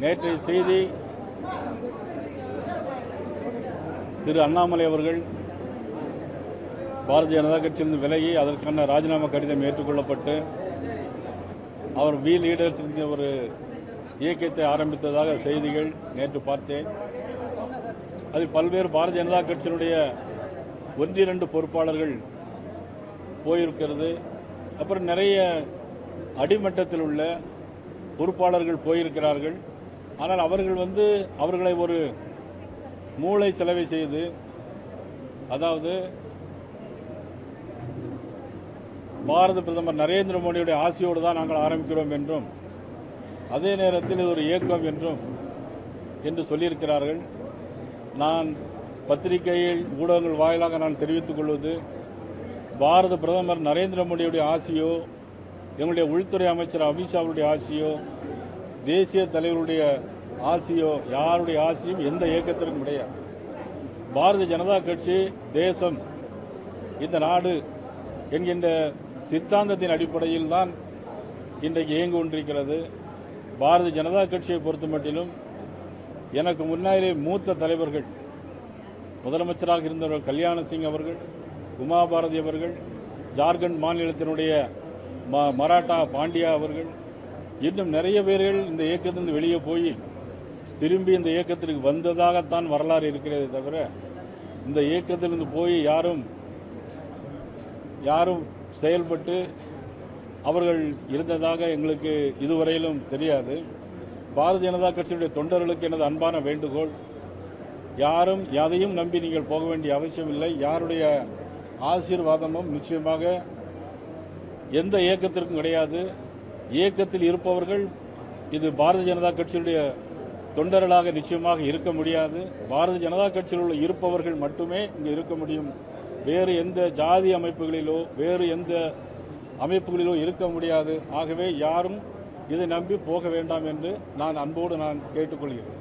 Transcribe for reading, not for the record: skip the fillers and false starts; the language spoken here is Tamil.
நேற்றைய செய்தி திரு அண்ணாமலை அவர்கள் பாரதிய ஜனதா கட்சியிலிருந்து விலகி அதற்கான ராஜினாமா கடிதம் ஏற்றுக்கொள்ளப்பட்டு அவர் வி லீடர்ஸ் என்கிற ஒரு இயக்கத்தை ஆரம்பித்ததாக செய்திகள் நேற்று பார்த்தேன். அதில் பல்வேறு பாரதிய ஜனதா கட்சியினுடைய ஒன்றிரண்டு பொறுப்பாளர்கள் போயிருக்கிறது. அப்புறம் நிறைய அடிமட்டத்தில் உள்ள பொறுப்பாளர்கள் போயிருக்கிறார்கள். ஆனால் அவர்கள் அவர்களை ஒரு மூளை செலவை செய்து, அதாவது பாரத பிரதமர் நரேந்திர மோடியுடைய ஆசையோடு தான் நாங்கள் ஆரம்பிக்கிறோம் என்றும் அதே நேரத்தில் இது ஒரு இயக்கம் என்று சொல்லியிருக்கிறார்கள். நான் பத்திரிகையில் ஊடகங்கள் வாயிலாக நான் தெரிவித்துக் கொள்வது, பாரத பிரதமர் நரேந்திர மோடியுடைய ஆசையோ, எங்களுடைய உள்துறை அமைச்சர் அமித்ஷாவுடைய ஆசையோ, தேசிய தலைவருடைய ஆசையோ, யாருடைய ஆசையும் எந்த இயக்கத்திற்கும் கிடையாது. பாரதிய ஜனதா கட்சி தேசம், இந்த நாடு என்கின்ற சித்தாந்தத்தின் அடிப்படையில் தான் இன்றைக்கு இயங்கி கொண்டிருக்கிறது. பாரதிய ஜனதா கட்சியை பொறுத்த மட்டிலும் எனக்கு முன்னாலே மூத்த தலைவர்கள், முதலமைச்சராக இருந்தவர்கள் கல்யாண சிங் அவர்கள், உமா பாரதி அவர்கள், ஜார்க்கண்ட் மாநிலத்தினுடைய மராட்டா பாண்டியா அவர்கள், இன்னும் நிறைய பேர்கள் இந்த இயக்கத்திலிருந்து வெளியே போய் திரும்பி இந்த இயக்கத்திற்கு வந்ததாகத்தான் வரலாறு இருக்கிறதே தவிர, இந்த இயக்கத்திலிருந்து போய் யாரும் செயல்பட்டு அவர்கள் இருந்ததாக எங்களுக்கு இதுவரையிலும் தெரியாது. பாரதிய ஜனதா கட்சியுடைய தொண்டர்களுக்கு எனது அன்பான வேண்டுகோள், யாரும் எதையும் நம்பி நீங்கள் போக வேண்டிய அவசியம் இல்லை. யாருடைய ஆசீர்வாதமும் நிச்சயமாக எந்த இயக்கத்திற்கும் கிடையாது. இயக்கத்தில் இருப்பவர்கள் இது பாரதிய ஜனதா கட்சியுடைய தொண்டர்களாக நிச்சயமாக இருக்க முடியாது. பாரதிய ஜனதா கட்சியில் உள்ள இருப்பவர்கள் மட்டுமே இங்கே இருக்க முடியும். வேறு எந்த ஜாதி அமைப்புகளிலோ வேறு எந்த அமைப்புகளிலோ இருக்க முடியாது. ஆகவே யாரும் இதை நம்பி போக வேண்டாம் என்று நான் அன்போடு கேட்டுக்கொள்கிறேன்.